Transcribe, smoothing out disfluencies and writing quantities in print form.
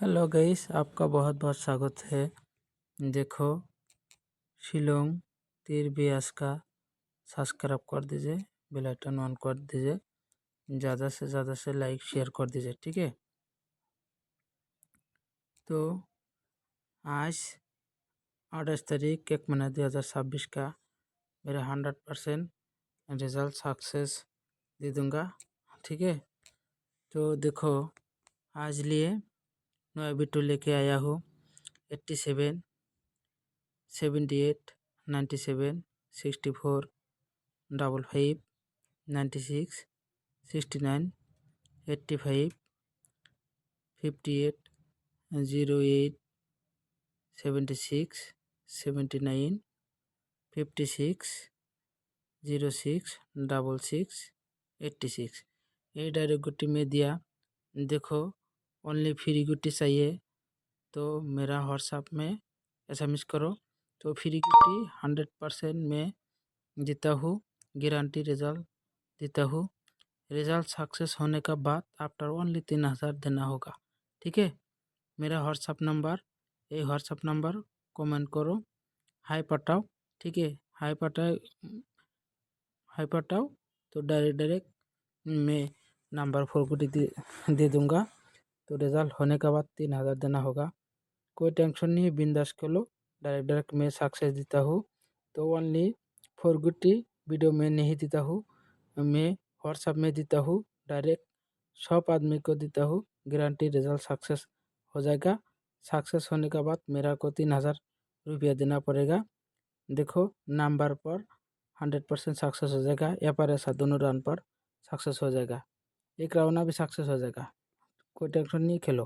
Hello guys, आपका बहुत बहुत स्वागत है। देखो, शिलोंग तीर व्यास का सब्सक्राइब कर दीजिए, बेल आइकन ऑन कर दीजिए, ज़्यादा से ज़्यादा से लाइक शेयर कर दीजिए, ठीक है। तो आज 28 तारीख 1 महीना 2026 का मेरा 100% रिजल्ट सक्सेस दे दूँगा, ठीक है। तो देखो, आज लिए नया वीडियो लेके आया हूँ। 87, 78, 97, 64, 55, 96, 69, 85, 58, 08, 76, 79, 56, 06, 66, 86 ये डायरेक्ट गुट्टी में दिया। देखो, ओनली फ्री गुट्टी चाहिए तो मेरा व्हाट्सएप में SMS करो, तो फ्री गुट्टी 100% में देता हूँ, गारंटी रिजल्ट देता हूँ। रिजल्ट सक्सेस होने का बाद आफ्टर ओनली 3000 देना होगा, ठीक है। मेरा व्हाट्सअप नंबर, ये व्हाट्सअप नंबर कमेंट करो, हाई पटाओ, ठीक है। हाई पटाओ तो डायरेक्ट मैं नंबर 4 को दे दूँगा। तो रिजल्ट होने के बाद 3000 देना होगा। कोई टेंशन नहीं है, बिंदास करो। डायरेक्ट मैं सक्सेस देता हूँ। तो ओनली 4 गुट्टी वीडियो में नहीं देता हूँ, मैं व्हाट्सएप में देता हूँ, डायरेक्ट सब आदमी को देता हूँ। गारंटी रिजल्ट सक्सेस हो जाएगा। सक्सेस होने के बाद मेरा को 3000 रुपया देना पड़ेगा। देखो, नंबर पर 100% सक्सेस हो जाएगा, या पर ऐसा दोनों रन पर सक्सेस हो जाएगा, एक राउंड भी सक्सेस हो जाएगा। कोई टेंशन नहीं, खेलो।